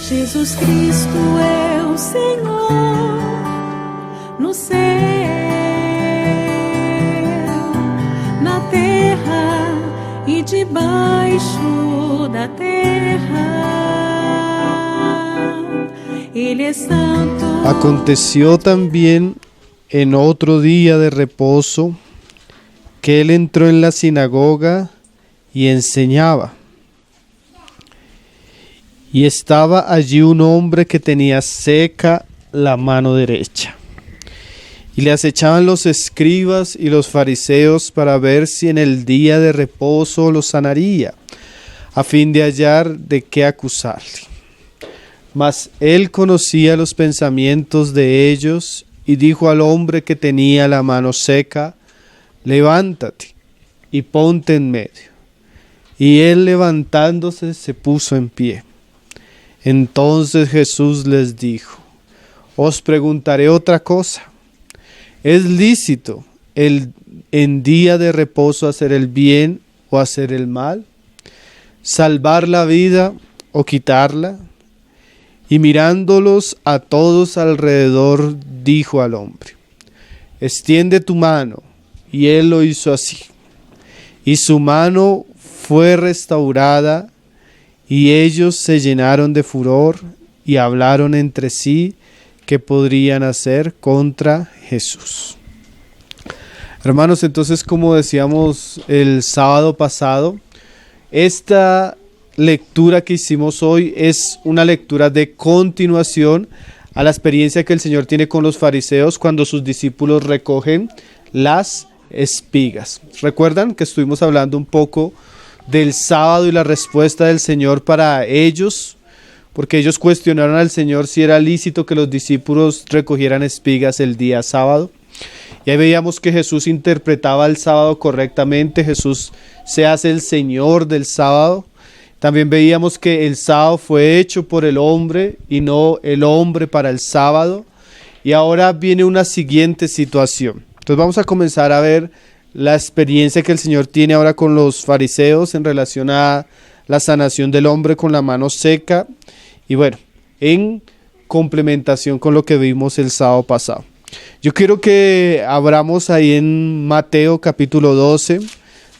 Jesus Cristo é o Senhor no céu, na terra e debaixo da terra. Ele é santo. Aconteció también en otro día de reposo que él entró en la sinagoga y enseñaba. Y estaba allí un hombre que tenía seca la mano derecha. Y le acechaban los escribas y los fariseos para ver si en el día de reposo lo sanaría, a fin de hallar de qué acusarle. Mas él conocía los pensamientos de ellos y dijo al hombre que tenía la mano seca: levántate y ponte en medio. Y él, levantándose, se puso en pie. Entonces Jesús les dijo: os preguntaré otra cosa. ¿Es lícito en día de reposo hacer el bien o hacer el mal? ¿Salvar la vida o quitarla? Y mirándolos a todos alrededor, dijo al hombre: extiende tu mano. Y él lo hizo así. Y su mano fue restaurada, y ellos se llenaron de furor y hablaron entre sí qué podrían hacer contra Jesús. Hermanos, entonces, como decíamos el sábado pasado, esta lectura que hicimos hoy es una lectura de continuación a la experiencia que el Señor tiene con los fariseos cuando sus discípulos recogen las espigas. ¿Recuerdan que estuvimos hablando un poco del sábado y la respuesta del Señor para ellos? Porque ellos cuestionaron al Señor si era lícito que los discípulos recogieran espigas el día sábado. Y ahí veíamos que Jesús interpretaba el sábado correctamente. Jesús se hace el Señor del sábado. También veíamos que el sábado fue hecho por el hombre y no el hombre para el sábado. Y ahora viene una siguiente situación. Entonces vamos a comenzar a ver la experiencia que el Señor tiene ahora con los fariseos en relación a la sanación del hombre con la mano seca. Y bueno, en complementación con lo que vimos el sábado pasado. Yo quiero que abramos ahí en Mateo capítulo 12,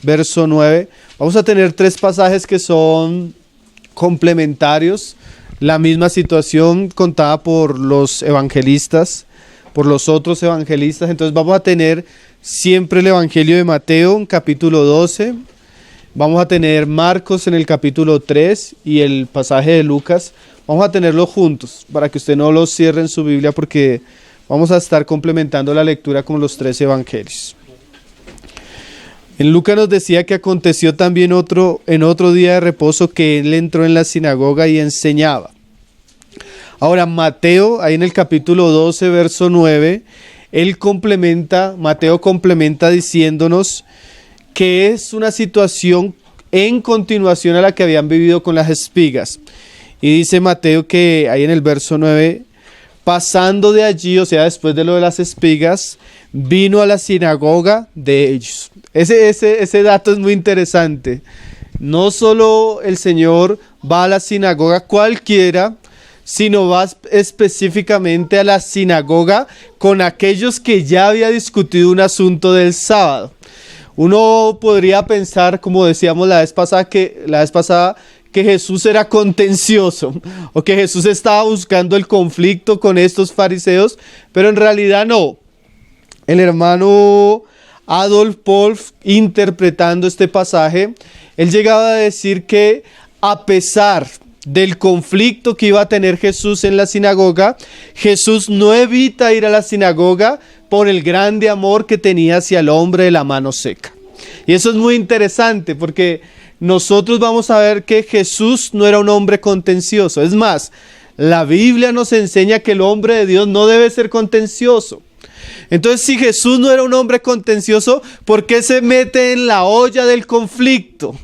verso 9. Vamos a tener 3 pasajes que son complementarios. La misma situación contada por los evangelistas, por los otros evangelistas. Entonces vamos a tener siempre el Evangelio de Mateo en capítulo 12. Vamos a tener Marcos en el capítulo 3 y el pasaje de Lucas. Vamos a tenerlos juntos para que usted no los cierre en su Biblia, porque vamos a estar complementando la lectura con los 3 evangelios. En Lucas nos decía que aconteció también en otro día de reposo que él entró en la sinagoga y enseñaba. Ahora Mateo, ahí en el capítulo 12, verso 9, Mateo complementa diciéndonos que es una situación en continuación a la que habían vivido con las espigas. Y dice Mateo que ahí en el verso 9, pasando de allí, o sea, después de lo de las espigas, vino a la sinagoga de ellos. Ese dato es muy interesante. No solo el Señor va a la sinagoga cualquiera, sino va específicamente a la sinagoga con aquellos que ya había discutido un asunto del sábado. Uno podría pensar, como decíamos la vez pasada, que Jesús era contencioso o que Jesús estaba buscando el conflicto con estos fariseos, pero en realidad no. El hermano Adolf Wolf, interpretando este pasaje, él llegaba a decir que a pesar del conflicto que iba a tener Jesús en la sinagoga, Jesús no evita ir a la sinagoga por el grande amor que tenía hacia el hombre de la mano seca. Y eso es muy interesante porque nosotros vamos a ver que Jesús no era un hombre contencioso. Es más, la Biblia nos enseña que el hombre de Dios no debe ser contencioso. Entonces, si Jesús no era un hombre contencioso, ¿por qué se mete en la olla del conflicto?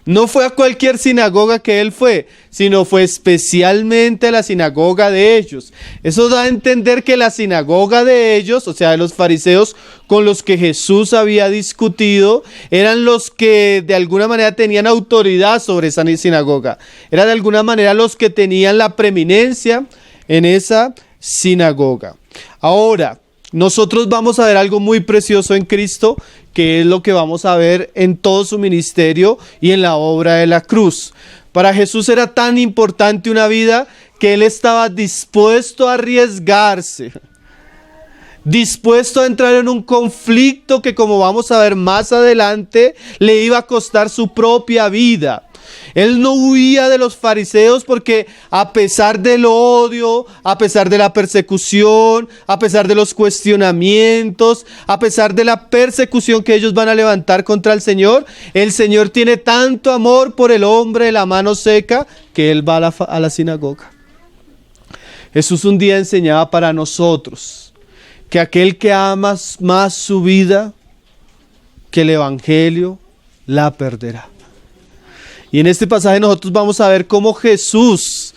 no fue a cualquier sinagoga que él fue, sino fue especialmente a la sinagoga de ellos. Eso da a entender que la sinagoga de ellos, o sea, de los fariseos con los que Jesús había discutido, eran los que de alguna manera tenían autoridad sobre esa sinagoga. Era de alguna manera los que tenían la preeminencia en esa sinagoga. Ahora, nosotros vamos a ver algo muy precioso en Cristo, que es lo que vamos a ver en todo su ministerio y en la obra de la cruz. Para Jesús era tan importante una vida que Él estaba dispuesto a arriesgarse, dispuesto a entrar en un conflicto que, como vamos a ver más adelante, le iba a costar su propia vida. Él no huía de los fariseos porque a pesar del odio, a pesar de la persecución, a pesar de los cuestionamientos, a pesar de la persecución que ellos van a levantar contra el Señor tiene tanto amor por el hombre de la mano seca que Él va a la sinagoga. Jesús un día enseñaba para nosotros que aquel que ama más su vida que el evangelio la perderá. Y en este pasaje nosotros vamos a ver cómo Jesús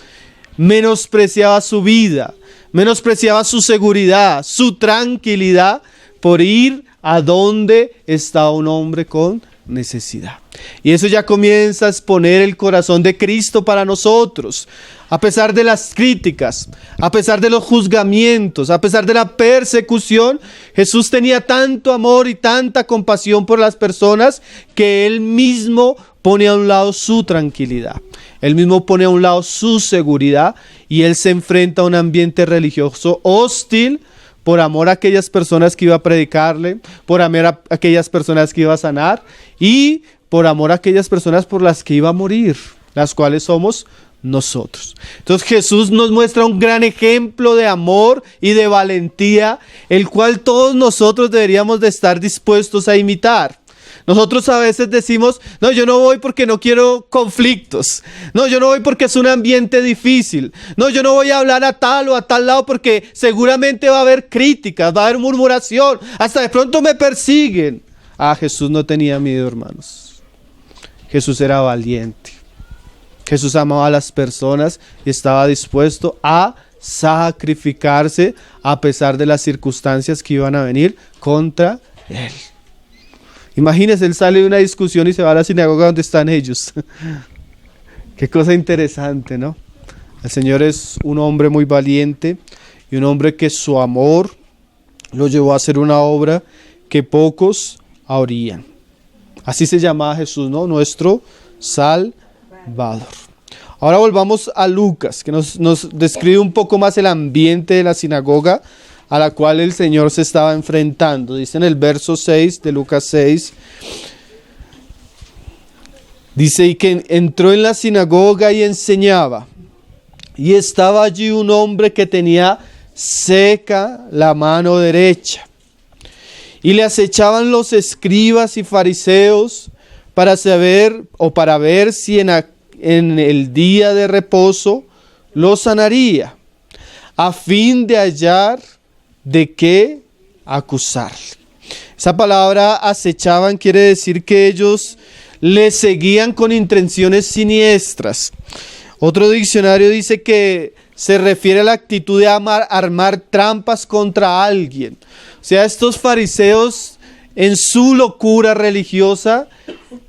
menospreciaba su vida, menospreciaba su seguridad, su tranquilidad por ir a donde estaba un hombre con necesidad. Y eso ya comienza a exponer el corazón de Cristo para nosotros. A pesar de las críticas, a pesar de los juzgamientos, a pesar de la persecución, Jesús tenía tanto amor y tanta compasión por las personas que Él mismo pone a un lado su tranquilidad. Él mismo pone a un lado su seguridad y Él se enfrenta a un ambiente religioso hostil por amor a aquellas personas que iba a predicarle, por amor a aquellas personas que iba a sanar y por amor a aquellas personas por las que iba a morir, las cuales somos nosotros. Entonces Jesús nos muestra un gran ejemplo de amor y de valentía, el cual todos nosotros deberíamos de estar dispuestos a imitar. Nosotros a veces decimos, no, yo no voy porque no quiero conflictos. No, yo no voy porque es un ambiente difícil. No, yo no voy a hablar a tal o a tal lado porque seguramente va a haber críticas, va a haber murmuración, hasta de pronto me persiguen. Jesús no tenía miedo, hermanos. Jesús era valiente. Jesús amaba a las personas y estaba dispuesto a sacrificarse a pesar de las circunstancias que iban a venir contra Él. Imagínense, Él sale de una discusión y se va a la sinagoga donde están ellos. Qué cosa interesante, ¿no? El Señor es un hombre muy valiente y un hombre que su amor lo llevó a hacer una obra que pocos harían. Así se llamaba Jesús, ¿no? Nuestro Salvador. Ahora volvamos a Lucas, que nos describe un poco más el ambiente de la sinagoga a la cual el Señor se estaba enfrentando. Dice en el verso 6 de Lucas 6, dice, y que entró en la sinagoga y enseñaba, y estaba allí un hombre que tenía seca la mano derecha, y le acechaban los escribas y fariseos para saber o para ver si en el día de reposo lo sanaría, a fin de hallar de qué acusarle. Esa palabra acechaban quiere decir que ellos le seguían con intenciones siniestras. Otro diccionario dice que se refiere a la actitud de armar trampas contra alguien. O sea, estos fariseos en su locura religiosa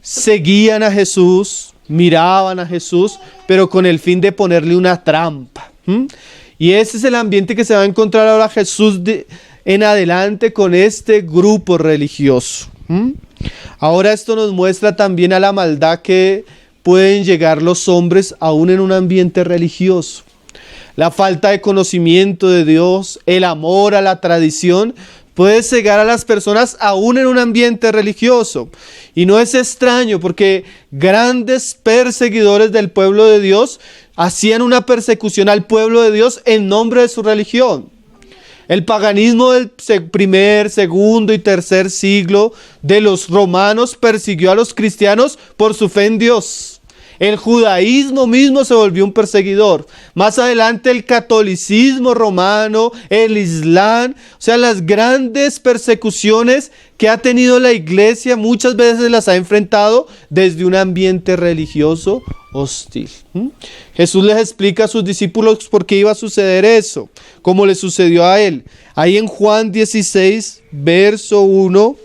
seguían a Jesús, miraban a Jesús, pero con el fin de ponerle una trampa. Y ese es el ambiente que se va a encontrar ahora Jesús en adelante con este grupo religioso. Ahora esto nos muestra también a la maldad que pueden llegar los hombres aún en un ambiente religioso. La falta de conocimiento de Dios, el amor a la tradición, puede cegar a las personas aún en un ambiente religioso. Y no es extraño porque grandes perseguidores del pueblo de Dios hacían una persecución al pueblo de Dios en nombre de su religión. El paganismo del primer, segundo y tercer siglo de los romanos persiguió a los cristianos por su fe en Dios. El judaísmo mismo se volvió un perseguidor. Más adelante el catolicismo romano, el islam, o sea, las grandes persecuciones que ha tenido la iglesia muchas veces las ha enfrentado desde un ambiente religioso hostil. Jesús les explica a sus discípulos por qué iba a suceder eso, como le sucedió a él. Ahí en Juan 16, verso 1,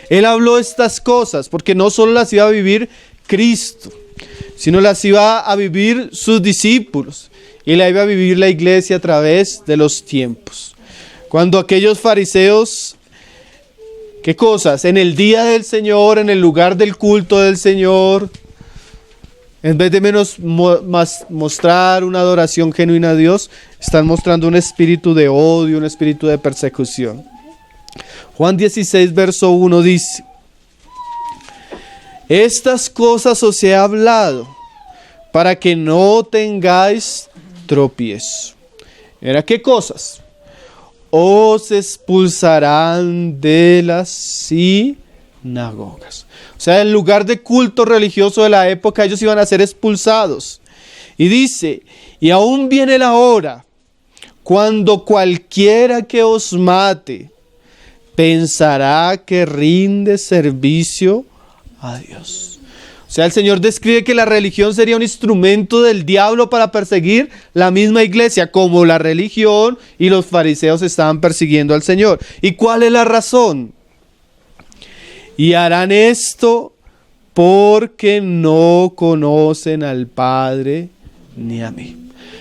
él habló estas cosas porque no solo las iba a vivir Cristo, sino las iba a vivir sus discípulos y la iba a vivir la iglesia a través de los tiempos. Cuando aquellos fariseos, ¿qué cosas? En el día del Señor, en el lugar del culto del Señor, en vez de mostrar una adoración genuina a Dios, están mostrando un espíritu de odio, un espíritu de persecución. Juan 16, verso 1 dice: estas cosas os he hablado para que no tengáis tropiezo. ¿Era qué cosas? Os expulsarán de las sinagogas. O sea, el lugar de culto religioso de la época, ellos iban a ser expulsados. Y dice: y aún viene la hora cuando cualquiera que os mate pensará que rinde servicio a Dios. O sea, el Señor describe que la religión sería un instrumento del diablo para perseguir la misma iglesia, como la religión y los fariseos estaban persiguiendo al Señor. ¿Y cuál es la razón? Y harán esto porque no conocen al Padre ni a mí.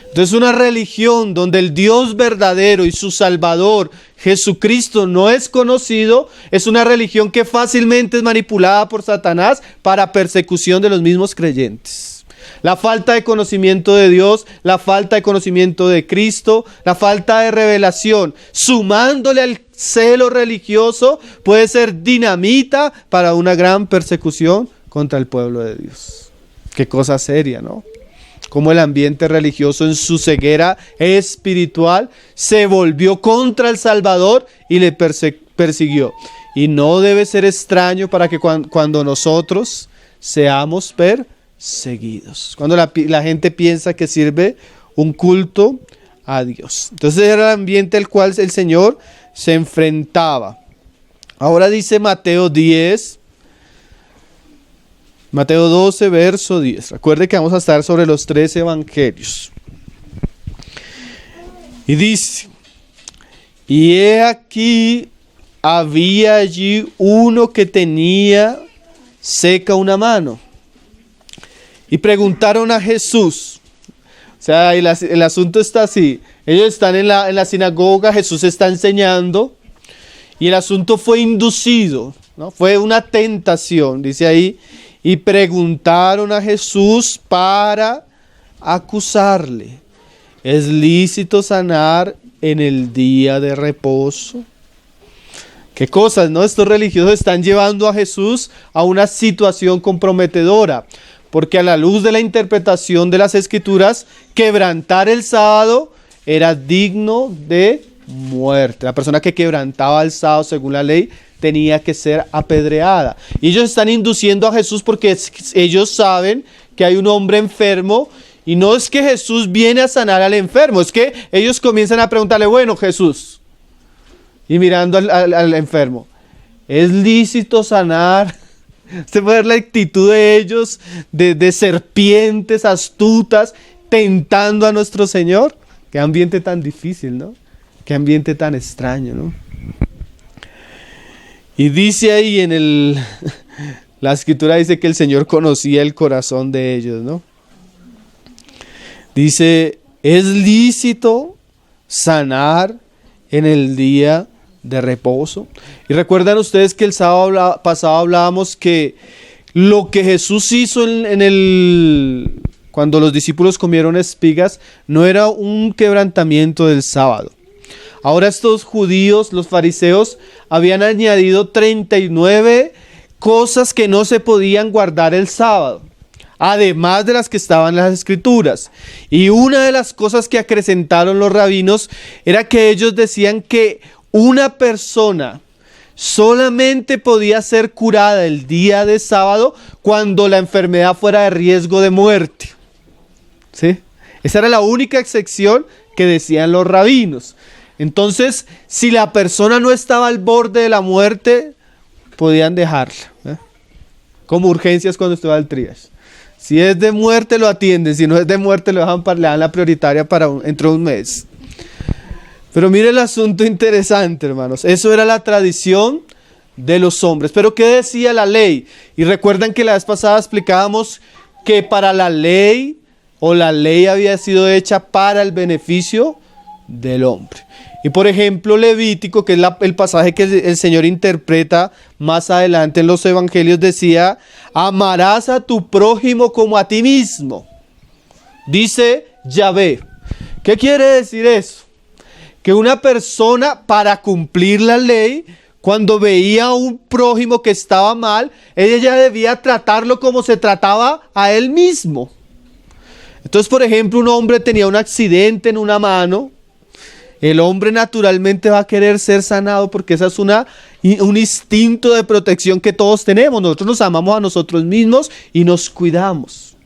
Entonces, una religión donde el Dios verdadero y su Salvador, Jesucristo, no es conocido, es una religión que fácilmente es manipulada por Satanás para persecución de los mismos creyentes. La falta de conocimiento de Dios, la falta de conocimiento de Cristo, la falta de revelación, sumándole al celo religioso, puede ser dinamita para una gran persecución contra el pueblo de Dios. Qué cosa seria, ¿no? Como el ambiente religioso en su ceguera espiritual se volvió contra el Salvador y le persiguió. Y no debe ser extraño para que cuando nosotros seamos perseguidos. Cuando la gente piensa que sirve un culto a Dios. Entonces era el ambiente al cual el Señor se enfrentaba. Ahora dice Mateo 12, verso 10. Recuerde que vamos a estar sobre los 13 evangelios. Y dice: y he aquí, había allí uno que tenía seca una mano. Y preguntaron a Jesús. O sea, el asunto está así. Ellos están en la sinagoga, Jesús está enseñando. Y el asunto fue inducido, ¿no? Fue una tentación, dice ahí. Y preguntaron a Jesús para acusarle: ¿es lícito sanar en el día de reposo? Qué cosas, ¿no? Estos religiosos están llevando a Jesús a una situación comprometedora, porque a la luz de la interpretación de las Escrituras, quebrantar el sábado era digno de muerte. La persona que quebrantaba el sábado según la ley tenía que ser apedreada. Y ellos están induciendo a Jesús porque ellos saben que hay un hombre enfermo, y no es que Jesús viene a sanar al enfermo, es que ellos comienzan a preguntarle: bueno, Jesús, y mirando al enfermo, ¿es lícito sanar? Usted puede ver la actitud de ellos, de serpientes astutas, tentando a nuestro Señor. Qué ambiente tan difícil, ¿no? Qué ambiente tan extraño, ¿no? Y dice ahí la Escritura dice que el Señor conocía el corazón de ellos, ¿no? Dice: ¿es lícito sanar en el día de reposo? Y recuerdan ustedes que el sábado pasado hablábamos que lo que Jesús hizo cuando los discípulos comieron espigas no era un quebrantamiento del sábado. Ahora estos judíos, los fariseos, habían añadido 39 cosas que no se podían guardar el sábado, además de las que estaban en las Escrituras. Y una de las cosas que acrecentaron los rabinos era que ellos decían que una persona solamente podía ser curada el día de sábado cuando la enfermedad fuera de riesgo de muerte. ¿Sí? Esa era la única excepción que decían los rabinos. Entonces, si la persona no estaba al borde de la muerte, podían dejarla, ¿eh? Como urgencias cuando usted va al triage. Si es de muerte, lo atienden. Si no es de muerte, le dan la prioritaria para dentro de un mes. Pero mire el asunto interesante, hermanos. Eso era la tradición de los hombres. Pero ¿qué decía la ley? Y recuerdan que la vez pasada explicábamos que para la ley, o la ley había sido hecha para el beneficio del hombre. Y por ejemplo, Levítico, que es el pasaje que el Señor interpreta más adelante en los evangelios, decía: amarás a tu prójimo como a ti mismo. Dice Yahvé. ¿Qué quiere decir eso? Que una persona, para cumplir la ley, cuando veía a un prójimo que estaba mal, ella debía tratarlo como se trataba a él mismo. Entonces, por ejemplo, un hombre tenía un accidente en una mano. El hombre naturalmente va a querer ser sanado porque esa es un instinto de protección que todos tenemos. Nosotros nos amamos a nosotros mismos y nos cuidamos.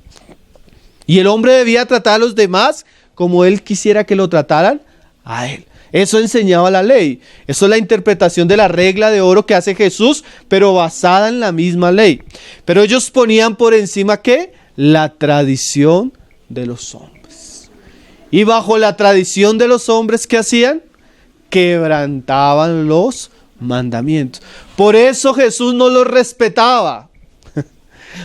Y el hombre debía tratar a los demás como él quisiera que lo trataran a él. Eso enseñaba la ley. Eso es la interpretación de la regla de oro que hace Jesús, pero basada en la misma ley. Pero ellos ponían por encima, ¿qué? La tradición de los hombres. Y bajo la tradición de los hombres, ¿qué hacían? Quebrantaban los mandamientos. Por eso Jesús no los respetaba.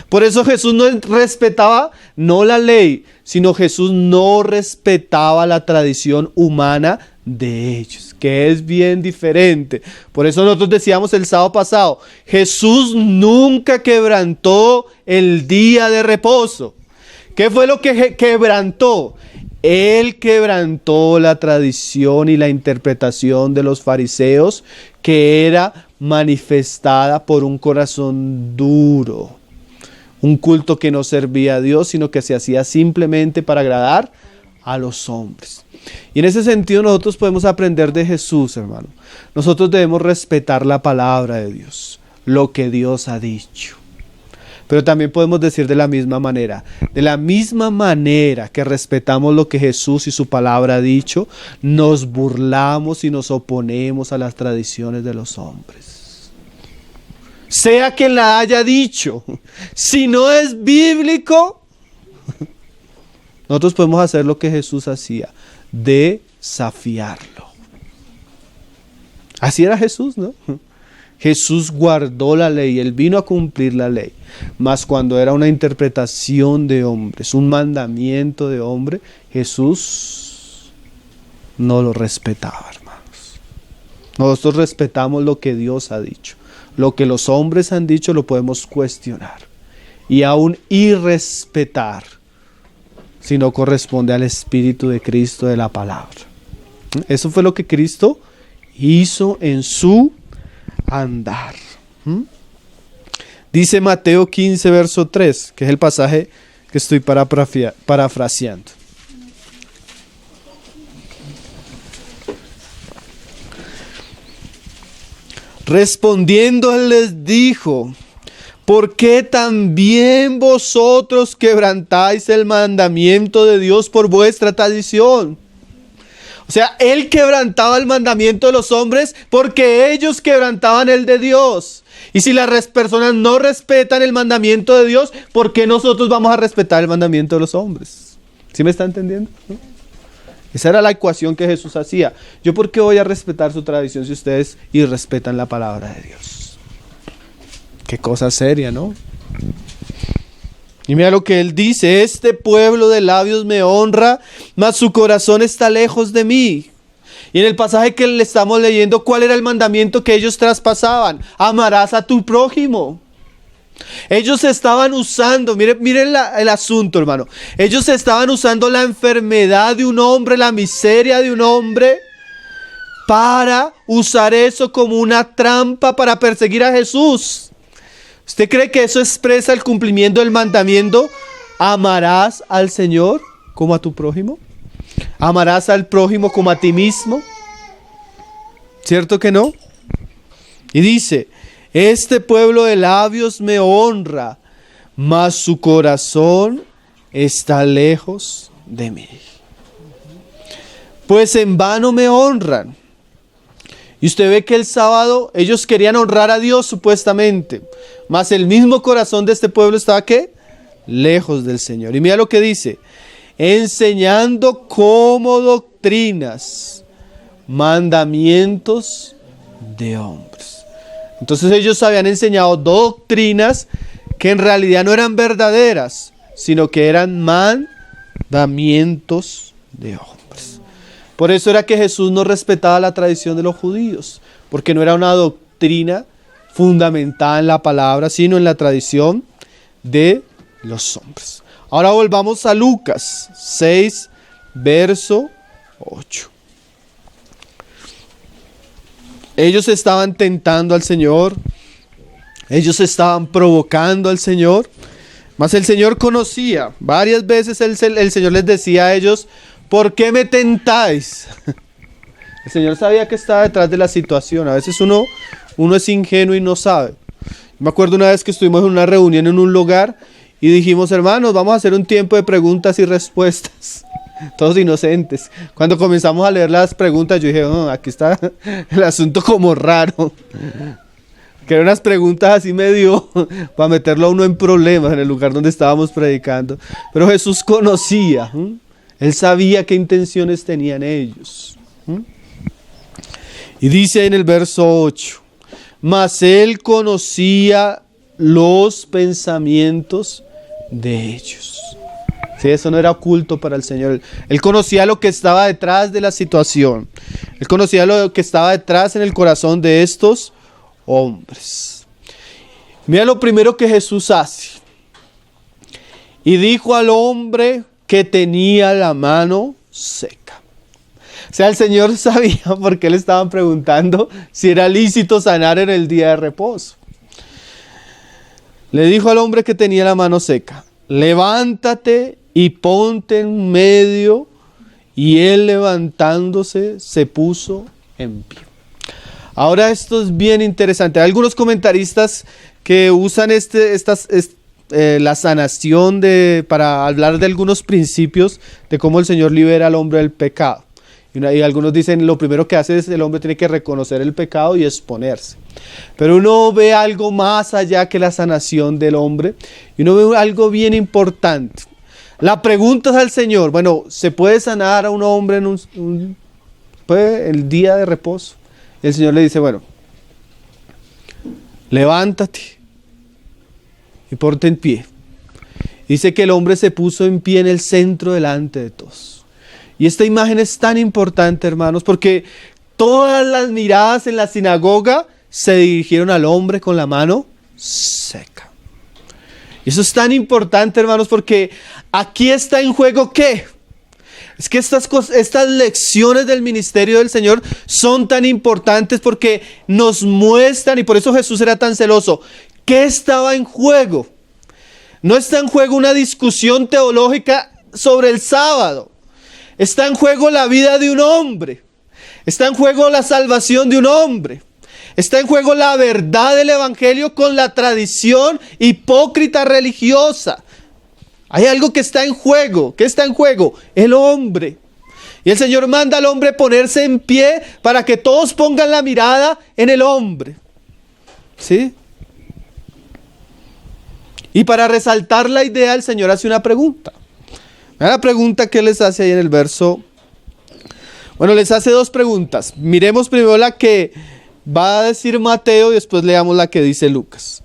Por eso Jesús no respetaba no la ley, sino Jesús no respetaba la tradición humana de ellos, que es bien diferente. Por eso nosotros decíamos el sábado pasado, Jesús nunca quebrantó el día de reposo. ¿Qué fue lo que quebrantó? Él quebrantó la tradición y la interpretación de los fariseos, que era manifestada por un corazón duro. Un culto que no servía a Dios, sino que se hacía simplemente para agradar a los hombres. Y en ese sentido nosotros podemos aprender de Jesús, hermano. Nosotros debemos respetar la palabra de Dios, lo que Dios ha dicho. Pero también podemos decir de la misma manera que respetamos lo que Jesús y su palabra ha dicho, nos burlamos y nos oponemos a las tradiciones de los hombres. Sea quien la haya dicho, si no es bíblico, nosotros podemos hacer lo que Jesús hacía, desafiarlo. Así era Jesús, ¿no? Jesús guardó la ley, Él vino a cumplir la ley, mas cuando era una interpretación de hombres, un mandamiento de hombre, Jesús no lo respetaba, hermanos. Nosotros respetamos lo que Dios ha dicho. Lo que los hombres han dicho lo podemos cuestionar y aún irrespetar si no corresponde al Espíritu de Cristo de la palabra. Eso fue lo que Cristo hizo en su andar. Dice Mateo 15, verso 3, que es el pasaje que estoy parafraseando. Respondiendo él les dijo: ¿por qué también vosotros quebrantáis el mandamiento de Dios por vuestra tradición? O sea, él quebrantaba el mandamiento de los hombres porque ellos quebrantaban el de Dios. Y si las personas no respetan el mandamiento de Dios, ¿por qué nosotros vamos a respetar el mandamiento de los hombres? ¿Sí me está entendiendo? ¿No? Esa era la ecuación que Jesús hacía. ¿Yo por qué voy a respetar su tradición si ustedes irrespetan la palabra de Dios? Qué cosa seria, ¿no? Y mira lo que él dice: este pueblo de labios me honra, mas su corazón está lejos de mí. Y en el pasaje que le estamos leyendo, ¿cuál era el mandamiento que ellos traspasaban? Amarás a tu prójimo. Ellos estaban usando, miren el asunto, hermano. Ellos estaban usando la enfermedad de un hombre, la miseria de un hombre, para usar eso como una trampa para perseguir a Jesús. ¿Usted cree que eso expresa el cumplimiento del mandamiento? ¿Amarás al Señor como a tu prójimo? ¿Amarás al prójimo como a ti mismo? ¿Cierto que no? Y dice: este pueblo de labios me honra, mas su corazón está lejos de mí. Pues en vano me honran. Y usted ve que el sábado ellos querían honrar a Dios supuestamente, mas el mismo corazón de este pueblo estaba ¿qué? Lejos del Señor. Y mira lo que dice: enseñando como doctrinas mandamientos de hombres. Entonces ellos habían enseñado doctrinas que en realidad no eran verdaderas, sino que eran mandamientos de hombres. Por eso era que Jesús no respetaba la tradición de los judíos, porque no era una doctrina fundamentada en la palabra, sino en la tradición de los hombres. Ahora volvamos a Lucas 6, verso 8. Ellos estaban tentando al Señor, ellos estaban provocando al Señor, mas el Señor conocía. Varias veces el Señor les decía a ellos: ¿por qué me tentáis? El Señor sabía que estaba detrás de la situación. A veces uno es ingenuo y no sabe. Me acuerdo una vez que estuvimos en una reunión en un lugar y dijimos: hermanos, vamos a hacer un tiempo de preguntas y respuestas. Todos inocentes. Cuando comenzamos a leer las preguntas, yo dije: oh, aquí está el asunto como raro. Que eran unas preguntas así medio para meterlo a uno en problemas en el lugar donde estábamos predicando. Pero Jesús conocía. Él sabía qué intenciones tenían ellos. Y dice en el verso 8: mas él conocía los pensamientos de ellos. Sí, eso no era oculto para el Señor. Él conocía lo que estaba detrás de la situación. Él conocía lo que estaba detrás en el corazón de estos hombres. Mira lo primero que Jesús hace. Y dijo al hombre que tenía la mano seca. O sea, el Señor sabía por qué le estaban preguntando si era lícito sanar en el día de reposo. Le dijo al hombre que tenía la mano seca: levántate y ponte en medio. Y él, levantándose, se puso en pie. Ahora esto es bien interesante. Hay algunos comentaristas que usan la sanación para hablar de algunos principios de cómo el Señor libera al hombre del pecado. Y algunos dicen: lo primero que hace es el hombre tiene que reconocer el pecado y exponerse. Pero uno ve algo más allá que la sanación del hombre, y uno ve algo bien importante. La pregunta es al Señor: bueno, ¿se puede sanar a un hombre en el día de reposo? El Señor le dice: bueno, levántate y ponte en pie. Dice que el hombre se puso en pie en el centro delante de todos. Y esta imagen es tan importante, hermanos, porque todas las miradas en la sinagoga se dirigieron al hombre con la mano seca. Y eso es tan importante, hermanos, porque aquí está en juego ¿qué? Es que estas lecciones del ministerio del Señor son tan importantes porque nos muestran, y por eso Jesús era tan celoso, ¿qué estaba en juego? No está en juego una discusión teológica sobre el sábado. Está en juego la vida de un hombre. Está en juego la salvación de un hombre. Está en juego la verdad del evangelio con la tradición hipócrita religiosa. Hay algo que está en juego. ¿Qué está en juego? El hombre. Y el Señor manda al hombre ponerse en pie para que todos pongan la mirada en el hombre. ¿Sí? Y para resaltar la idea, el Señor hace una pregunta. La pregunta que les hace ahí en el verso. Bueno, les hace dos preguntas. Miremos primero la que va a decir Mateo y después leamos la que dice Lucas.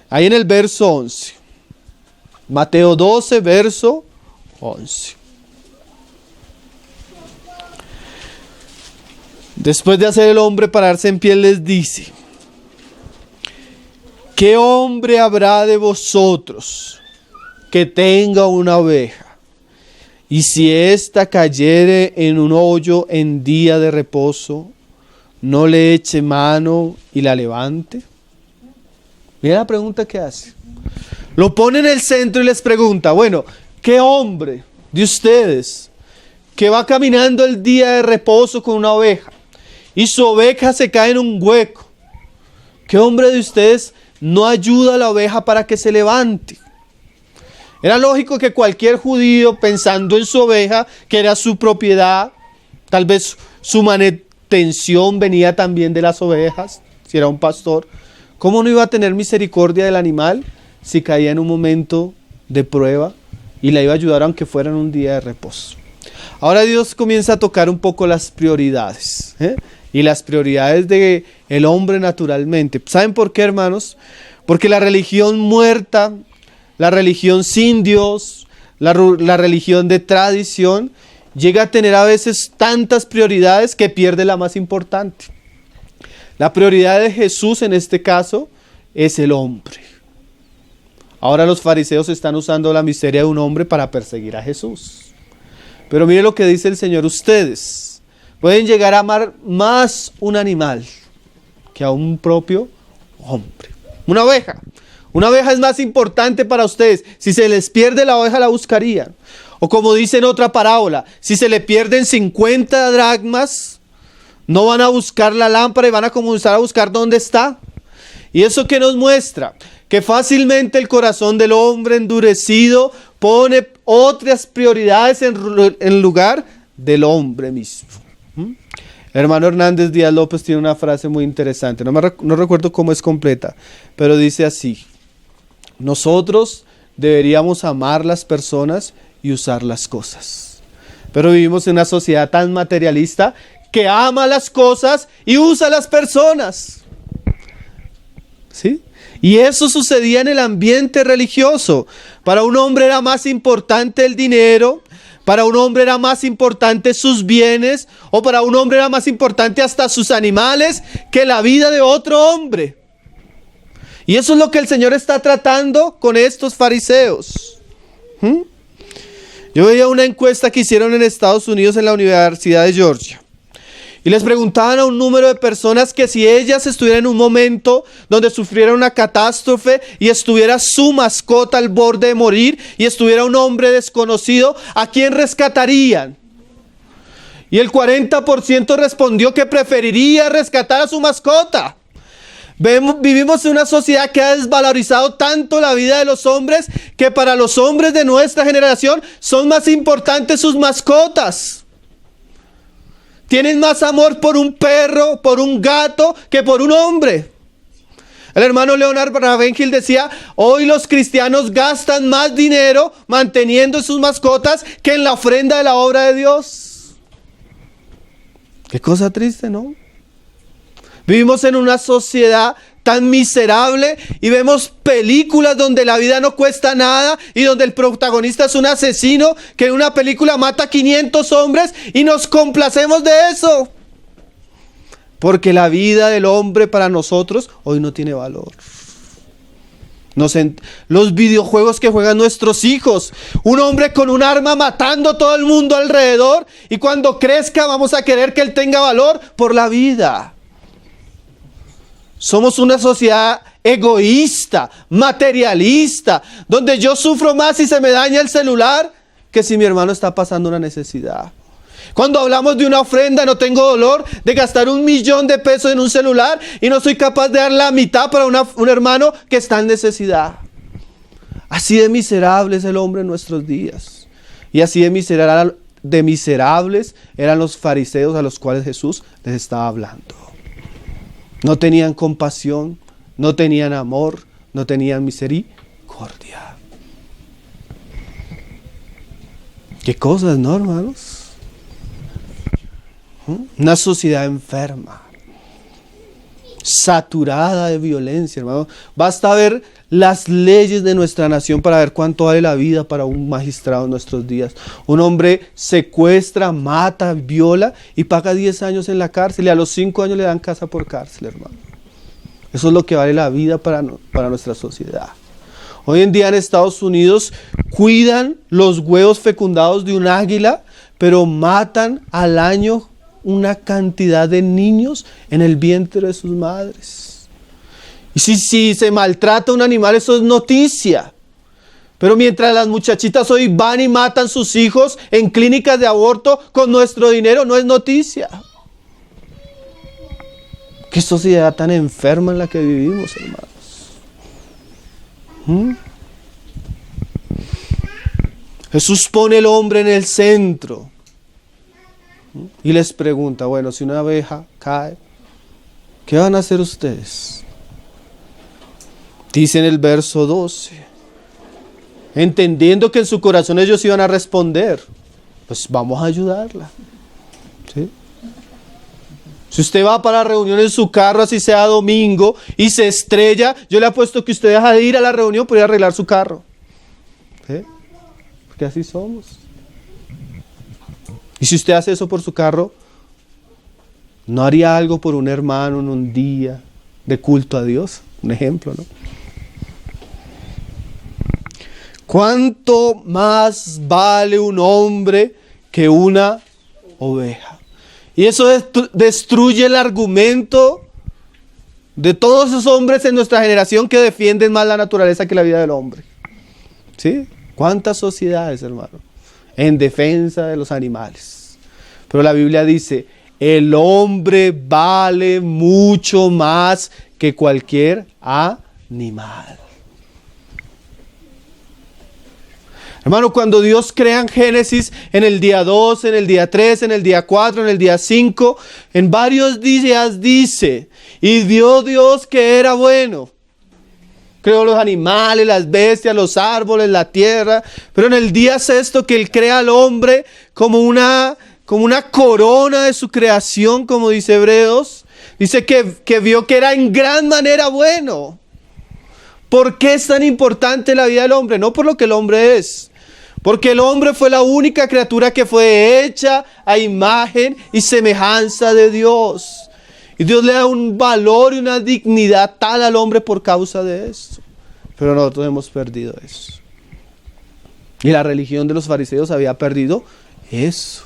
Ahí en el verso 11. Mateo 12, verso 11. Después de hacer el hombre pararse en pie, les dice: ¿qué hombre habrá de vosotros que tenga una oveja? Y si ésta cayere en un hoyo en día de reposo, ¿no le eche mano y la levante? Mira la pregunta que hace. Lo pone en el centro y les pregunta: bueno, ¿qué hombre de ustedes que va caminando el día de reposo con una oveja y su oveja se cae en un hueco? ¿Qué hombre de ustedes no ayuda a la oveja para que se levante? Era lógico que cualquier judío, pensando en su oveja, que era su propiedad, tal vez su manutención venía también de las ovejas, si era un pastor, ¿cómo no iba a tener misericordia del animal si caía en un momento de prueba y la iba a ayudar aunque fuera en un día de reposo? Ahora Dios comienza a tocar un poco las prioridades, y las prioridades del hombre naturalmente. ¿Saben por qué, hermanos? Porque la religión muerta, la religión sin Dios, la religión de tradición, llega a tener a veces tantas prioridades que pierde la más importante. La prioridad de Jesús en este caso es el hombre. Ahora los fariseos están usando la miseria de un hombre para perseguir a Jesús. Pero mire lo que dice el Señor: ustedes pueden llegar a amar más un animal que a un propio hombre. Una oveja. Una oveja es más importante para ustedes. Si se les pierde la oveja, la buscarían. O como dice en otra parábola, si se le pierden 50 dracmas, no van a buscar la lámpara y van a comenzar a buscar dónde está. ¿Y eso qué nos muestra? Que fácilmente el corazón del hombre endurecido pone otras prioridades en lugar del hombre mismo. El hermano Hernández Díaz López tiene una frase muy interesante, no recuerdo cómo es completa, pero dice así: nosotros deberíamos amar las personas y usar las cosas, pero vivimos en una sociedad tan materialista que ama las cosas y usa las personas. ¿Sí? Y eso sucedía en el ambiente religioso. Para un hombre era más importante el dinero, para un hombre era más importante sus bienes, o para un hombre era más importante hasta sus animales que la vida de otro hombre. Y eso es lo que el Señor está tratando con estos fariseos. Yo veía una encuesta que hicieron en Estados Unidos en la Universidad de Georgia. Y les preguntaban a un número de personas que si ellas estuvieran en un momento donde sufrieran una catástrofe y estuviera su mascota al borde de morir y estuviera un hombre desconocido, ¿a quién rescatarían? Y el 40% respondió que preferiría rescatar a su mascota. Vivimos en una sociedad que ha desvalorizado tanto la vida de los hombres que para los hombres de nuestra generación son más importantes sus mascotas. Tienen más amor por un perro, por un gato, que por un hombre. El hermano Leonard Ravenhill decía: hoy los cristianos gastan más dinero manteniendo sus mascotas que en la ofrenda de la obra de Dios. Qué cosa triste, ¿no? Vivimos en una sociedad tan miserable y vemos películas donde la vida no cuesta nada y donde el protagonista es un asesino que en una película mata a 500 hombres y nos complacemos de eso. Porque la vida del hombre para nosotros hoy no tiene valor. Los videojuegos que juegan nuestros hijos, un hombre con un arma matando a todo el mundo alrededor, y cuando crezca vamos a querer que él tenga valor por la vida. Somos una sociedad egoísta, materialista, donde yo sufro más si se me daña el celular que si mi hermano está pasando una necesidad. Cuando hablamos de una ofrenda, no tengo dolor de gastar $1,000,000 en un celular y no soy capaz de dar la mitad para un hermano que está en necesidad. Así de miserable es el hombre en nuestros días. Y así de miserables eran los fariseos a los cuales Jesús les estaba hablando. No tenían compasión, no tenían amor, no tenían misericordia. ¿Qué cosas, no, hermanos? Una sociedad enferma, saturada de violencia, hermano. Basta ver las leyes de nuestra nación para ver cuánto vale la vida para un magistrado en nuestros días. Un hombre secuestra, mata, viola y paga 10 años en la cárcel, y a los 5 años le dan casa por cárcel, hermano. Eso es lo que vale la vida para nuestra sociedad. Hoy en día en Estados Unidos cuidan los huevos fecundados de un águila, pero matan al año una cantidad de niños en el vientre de sus madres. Y si se maltrata a un animal, eso es noticia. Pero mientras las muchachitas hoy van y matan sus hijos en clínicas de aborto con nuestro dinero, no es noticia. Qué sociedad tan enferma en la que vivimos, hermanos. Jesús pone el hombre en el centro y les pregunta, bueno, si una abeja cae, ¿qué van a hacer ustedes? Dice en el verso 12, entendiendo que en su corazón ellos iban a responder, pues vamos a ayudarla. ¿Sí? Si usted va para la reunión en su carro, así sea domingo, y se estrella, yo le apuesto que usted deja de ir a la reunión por ir a arreglar su carro. ¿Sí? Porque así somos. Y si usted hace eso por su carro, ¿no haría algo por un hermano en un día de culto a Dios? Un ejemplo, ¿no? ¿Cuánto más vale un hombre que una oveja? Y eso destruye el argumento de todos esos hombres en nuestra generación que defienden más la naturaleza que la vida del hombre. ¿Sí? ¿Cuántas sociedades, hermano? En defensa de los animales. Pero la Biblia dice, el hombre vale mucho más que cualquier animal. Hermano, cuando Dios crea en Génesis, en el día 2, en el día 3, en el día 4, en el día 5, en varios días dice, y vio Dios que era bueno. Creó los animales, las bestias, los árboles, la tierra, pero en el día sexto que Él crea al hombre como una corona de su creación, como dice Hebreos, dice que vio que era en gran manera bueno. ¿Por qué es tan importante la vida del hombre? No por lo que el hombre es, porque el hombre fue la única criatura que fue hecha a imagen y semejanza de Dios. Y Dios le da un valor y una dignidad tal al hombre por causa de esto. Pero nosotros hemos perdido eso. Y la religión de los fariseos había perdido eso.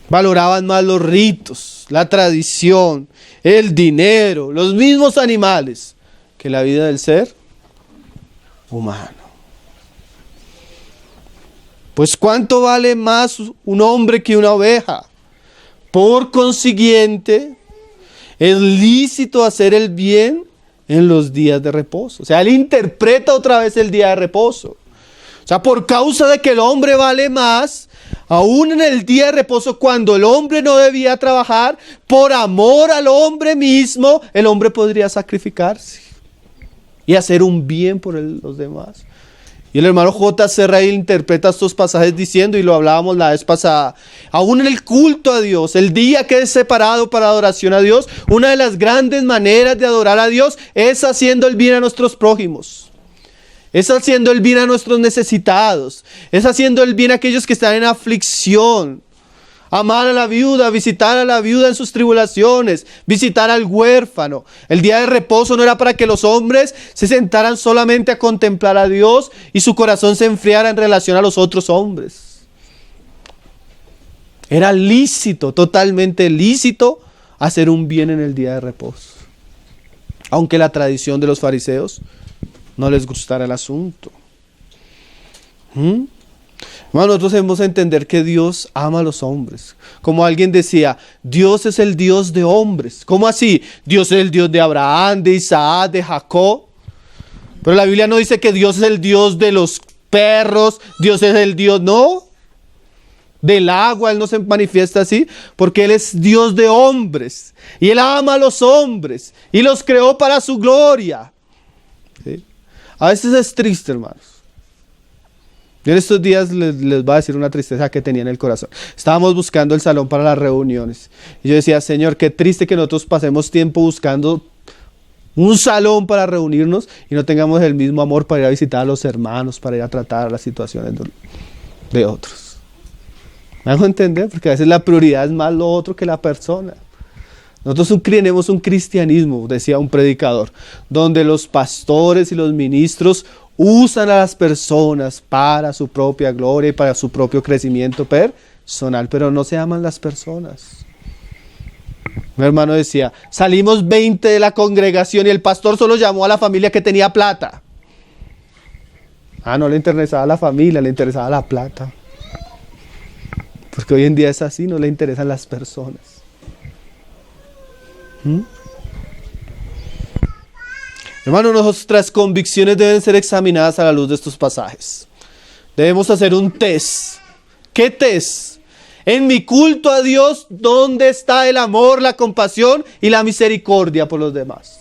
Valoraban más los ritos, la tradición, el dinero, los mismos animales, que la vida del ser humano. Pues ¿cuánto vale más un hombre que una oveja? Por consiguiente, es lícito hacer el bien en los días de reposo. O sea, Él interpreta otra vez el día de reposo. O sea, por causa de que el hombre vale más, aún en el día de reposo, cuando el hombre no debía trabajar, por amor al hombre mismo, el hombre podría sacrificarse y hacer un bien por los demás. Y el hermano J.C. Ryle interpreta estos pasajes diciendo, y lo hablábamos la vez pasada, aún en el culto a Dios, el día que es separado para adoración a Dios, una de las grandes maneras de adorar a Dios es haciendo el bien a nuestros prójimos. Es haciendo el bien a nuestros necesitados. Es haciendo el bien a aquellos que están en aflicción. Amar a la viuda, visitar a la viuda en sus tribulaciones, visitar al huérfano. El día de reposo no era para que los hombres se sentaran solamente a contemplar a Dios y su corazón se enfriara en relación a los otros hombres. Era lícito, totalmente lícito, hacer un bien en el día de reposo. Aunque la tradición de los fariseos no les gustara el asunto. Bueno, nosotros debemos entender que Dios ama a los hombres. Como alguien decía, Dios es el Dios de hombres. ¿Cómo así? Dios es el Dios de Abraham, de Isaac, de Jacob. Pero la Biblia no dice que Dios es el Dios de los perros. Dios es el Dios, no. Del agua, Él no se manifiesta así, porque Él es Dios de hombres. Y Él ama a los hombres. Y los creó para su gloria. ¿Sí? A veces es triste, hermanos. Yo en estos días les voy a decir una tristeza que tenía en el corazón. Estábamos buscando el salón para las reuniones. Y yo decía, Señor, qué triste que nosotros pasemos tiempo buscando un salón para reunirnos y no tengamos el mismo amor para ir a visitar a los hermanos, para ir a tratar las situaciones de otros. ¿Me hago entender? Porque a veces la prioridad es más lo otro que la persona. Nosotros tenemos un cristianismo, decía un predicador, donde los pastores y los ministros usan a las personas para su propia gloria y para su propio crecimiento personal, pero no se aman las personas. Mi hermano decía, salimos 20 de la congregación y el pastor solo llamó a la familia que tenía plata. No le interesaba la familia, le interesaba la plata. Porque hoy en día es así, no le interesan las personas. Hermano, nuestras convicciones deben ser examinadas a la luz de estos pasajes. debemos hacer un test. ¿Qué test? En mi culto a Dios, ¿dónde está el amor, la compasión y la misericordia por los demás?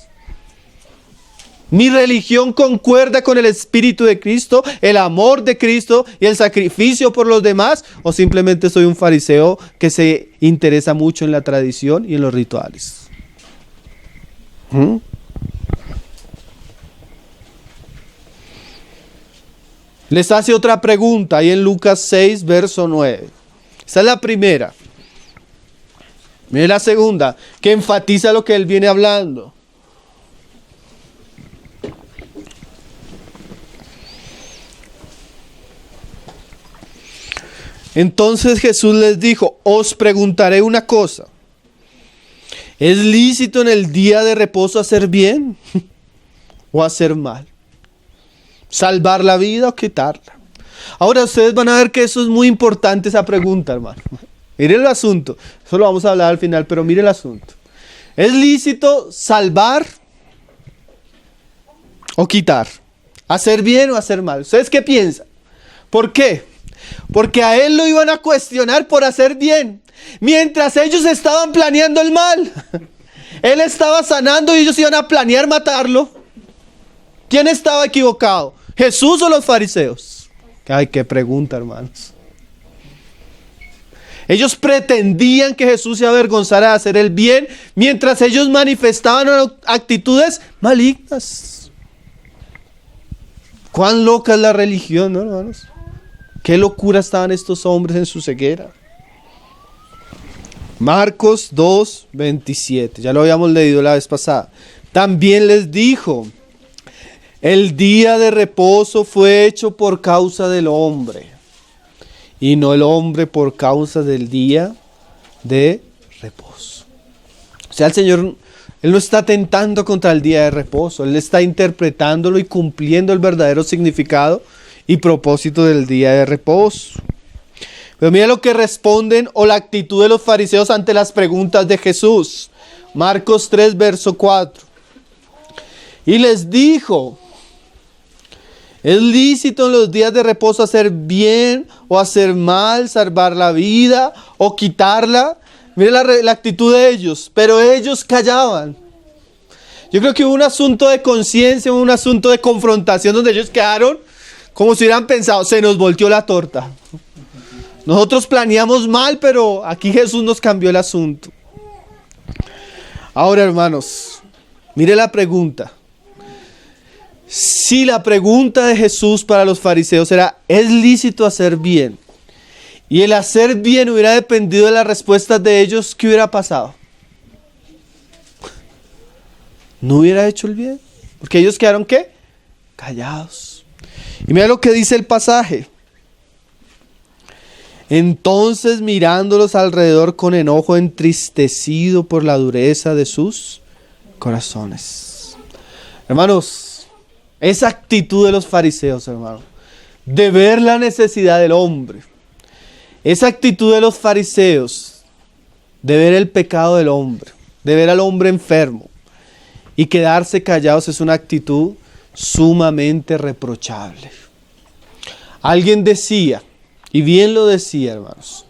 ¿Mi religión concuerda con el Espíritu de Cristo, el amor de Cristo y el sacrificio por los demás? ¿O simplemente soy un fariseo que se interesa mucho en la tradición y en los rituales? Les hace otra pregunta ahí en Lucas 6, verso 9. Esa es la primera. Mire la segunda, que enfatiza lo que él viene hablando. Entonces Jesús les dijo, os preguntaré una cosa. ¿Es lícito en el día de reposo hacer bien o hacer mal? ¿Salvar la vida o quitarla? Ahora ustedes van a ver que eso es muy importante, esa pregunta, hermano. Mire el asunto. Eso lo vamos a hablar al final, pero mire el asunto. ¿Es lícito salvar o quitar? ¿Hacer bien o hacer mal? ¿Ustedes qué piensan? ¿Por qué? Porque a él lo iban a cuestionar por hacer bien, mientras ellos estaban planeando el mal. Él estaba sanando y ellos iban a planear matarlo. ¿Quién estaba equivocado? ¿Jesús o los fariseos? Ay, qué pregunta, hermanos. Ellos pretendían que Jesús se avergonzara de hacer el bien, mientras ellos manifestaban actitudes malignas. ¿Cuán loca es la religión, no, hermanos? Qué locura estaban estos hombres en su ceguera. Marcos 2, 27. Ya lo habíamos leído la vez pasada. También les dijo: el día de reposo fue hecho por causa del hombre, y no el hombre por causa del día de reposo. O sea, el Señor, Él no está atentando contra el día de reposo. Él está interpretándolo y cumpliendo el verdadero significado y propósito del día de reposo. Pero mira lo que responden o la actitud de los fariseos ante las preguntas de Jesús. Marcos 3, verso 4. Y les dijo: ¿es lícito en los días de reposo hacer bien o hacer mal, salvar la vida o quitarla? Mire la actitud de ellos, pero ellos callaban. Yo creo que hubo un asunto de conciencia, un asunto de confrontación donde ellos quedaron como si hubieran pensado, se nos volteó la torta. Nosotros planeamos mal, pero aquí Jesús nos cambió el asunto. Ahora, hermanos, mire la pregunta. Si la pregunta de Jesús para los fariseos era, ¿es lícito hacer bien? Y el hacer bien hubiera dependido de las respuestas de ellos, ¿qué hubiera pasado? No hubiera hecho el bien. Porque ellos quedaron, ¿qué? Callados. Y mira lo que dice el pasaje. Entonces, mirándolos alrededor con enojo, entristecido por la dureza de sus corazones. Hermanos, esa actitud de los fariseos, hermano, de ver la necesidad del hombre, esa actitud de los fariseos, de ver el pecado del hombre, de ver al hombre enfermo y quedarse callados, es una actitud sumamente reprochable. Alguien decía, y bien lo decía, hermanos,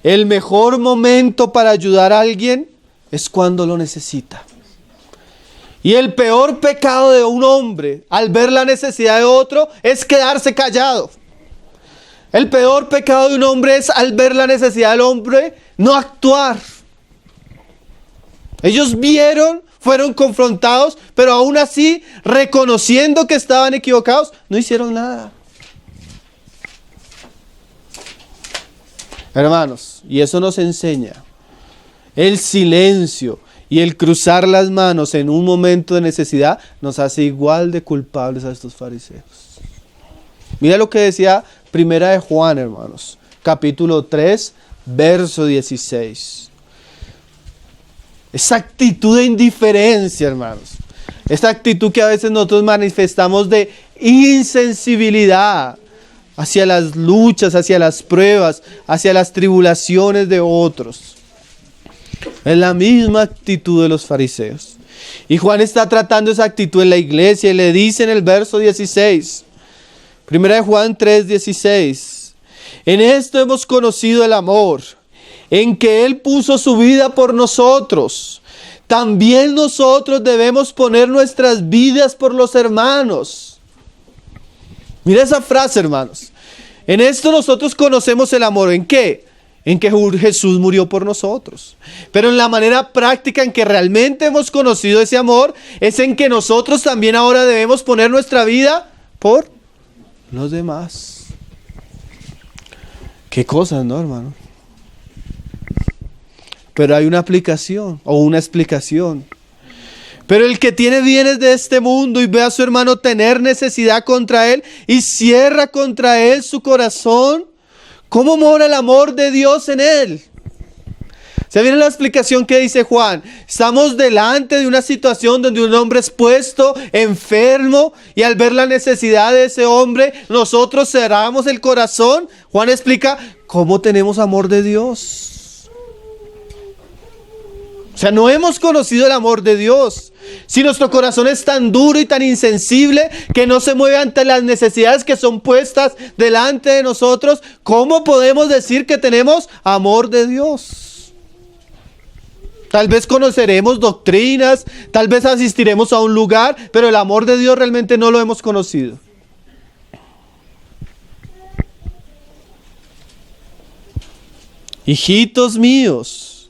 el mejor momento para ayudar a alguien es cuando lo necesita. Y el peor pecado de un hombre al ver la necesidad de otro es quedarse callado. El peor pecado de un hombre es al ver la necesidad del hombre no actuar. Ellos vieron, fueron confrontados, pero aún así, reconociendo que estaban equivocados, no hicieron nada. Hermanos, y eso nos enseña el silencio y el cruzar las manos en un momento de necesidad nos hace igual de culpables a estos fariseos. Mira lo que decía Primera de Juan, hermanos, capítulo 3, verso 16. Esa actitud de indiferencia, hermanos. Esa actitud que a veces nosotros manifestamos de insensibilidad hacia las luchas, hacia las pruebas, hacia las tribulaciones de otros. Es la misma actitud de los fariseos. Y Juan está tratando esa actitud en la iglesia y le dice en el verso 16: Primera de Juan 3:16. En esto hemos conocido el amor, en que Él puso su vida por nosotros. También nosotros debemos poner nuestras vidas por los hermanos. Mira esa frase, hermanos. En esto nosotros conocemos el amor. ¿En qué? En que Jesús murió por nosotros. Pero en la manera práctica en que realmente hemos conocido ese amor, es en que nosotros también ahora debemos poner nuestra vida por los demás. Qué cosas, ¿no, hermano? Pero hay una aplicación o una explicación. Pero el que tiene bienes de este mundo y ve a su hermano tener necesidad contra él y cierra contra él su corazón, ¿cómo mora el amor de Dios en él? Se viene la explicación que dice Juan. Estamos delante de una situación donde un hombre es puesto enfermo y al ver la necesidad de ese hombre, nosotros cerramos el corazón. Juan explica cómo tenemos amor de Dios. O sea, no hemos conocido el amor de Dios. Si nuestro corazón es tan duro y tan insensible que no se mueve ante las necesidades que son puestas delante de nosotros, ¿cómo podemos decir que tenemos amor de Dios? Tal vez conoceremos doctrinas, tal vez asistiremos a un lugar, pero el amor de Dios realmente no lo hemos conocido. Hijitos míos,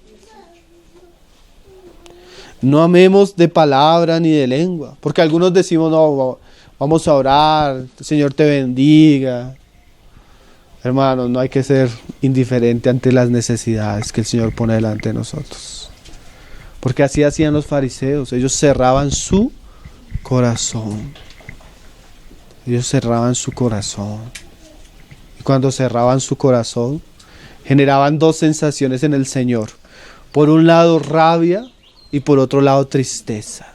no amemos de palabra ni de lengua, porque algunos decimos, no, vamos a orar, el Señor te bendiga. Hermanos, no hay que ser indiferente ante las necesidades que el Señor pone delante de nosotros. Porque así hacían los fariseos, ellos cerraban su corazón. Ellos cerraban su corazón. Y cuando cerraban su corazón, generaban dos sensaciones en el Señor. Por un lado, rabia, y por otro lado, tristeza.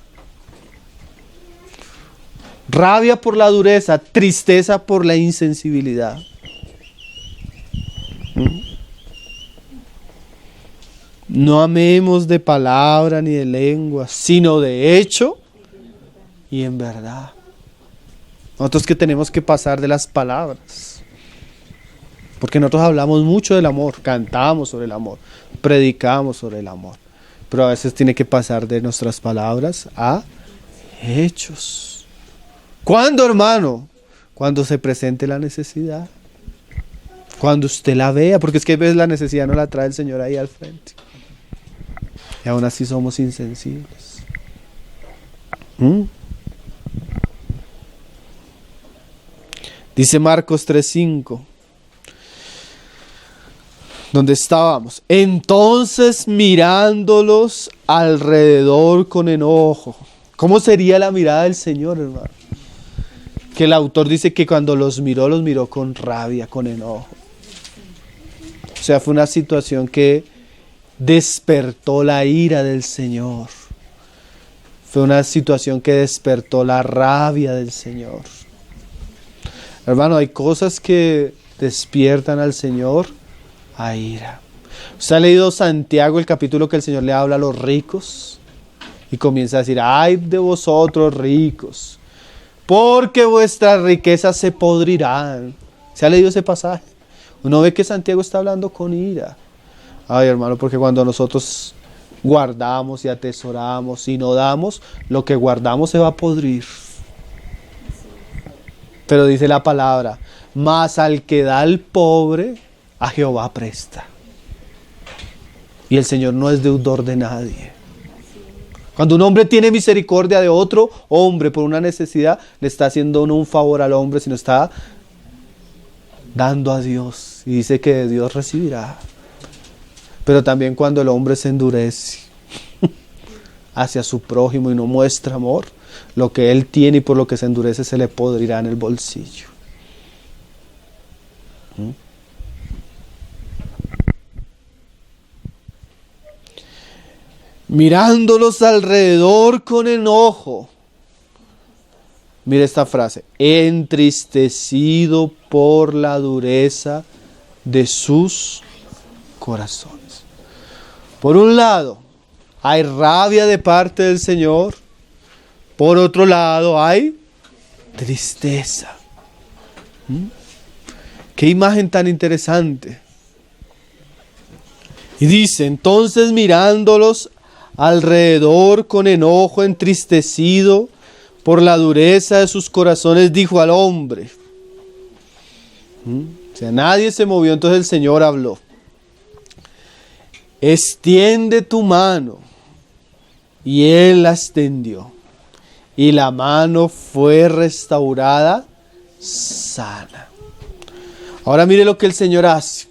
Rabia por la dureza, tristeza por la insensibilidad. No amemos de palabra ni de lengua, sino de hecho y en verdad. Nosotros que tenemos que pasar de las palabras. Porque nosotros hablamos mucho del amor, cantamos sobre el amor, predicamos sobre el amor. Pero a veces tiene que pasar de nuestras palabras a hechos. ¿Cuándo, hermano? Cuando se presente la necesidad. Cuando usted la vea, porque es que a veces la necesidad no la trae el Señor ahí al frente. Y aún así somos insensibles. Dice Marcos 3:5. Donde estábamos. Entonces mirándolos alrededor con enojo. ¿Cómo sería la mirada del Señor, hermano? Que el autor dice que cuando los miró con rabia, con enojo. O sea, fue una situación que despertó la ira del Señor. Fue una situación que despertó la rabia del Señor. Hermano, hay cosas que despiertan al Señor a ira. ¿Usted ha leído Santiago, el capítulo que el Señor le habla a los ricos? Y comienza a decir, ay de vosotros ricos, porque vuestras riquezas se podrirán. ¿Se ha leído ese pasaje? Uno ve que Santiago está hablando con ira. Ay, hermano, porque cuando nosotros guardamos y atesoramos y no damos, lo que guardamos se va a podrir. Pero dice la palabra, mas al que da al pobre, a Jehová presta. Y el Señor no es deudor de nadie. Cuando un hombre tiene misericordia de otro hombre por una necesidad, le está haciendo no un favor al hombre, sino está dando a Dios. Y dice que de Dios recibirá. Pero también cuando el hombre se endurece hacia su prójimo y no muestra amor, lo que él tiene y por lo que se endurece se le podrirá en el bolsillo. Mirándolos alrededor con enojo. Mira esta frase. Entristecido por la dureza de sus corazones. Por un lado, hay rabia de parte del Señor. Por otro lado, hay tristeza. Qué imagen tan interesante. Y dice, entonces mirándolos alrededor con enojo, entristecido por la dureza de sus corazones, dijo al hombre. O sea, nadie se movió, entonces el Señor habló. Extiende tu mano. Y él la extendió. Y la mano fue restaurada sana. Ahora mire lo que el Señor hace.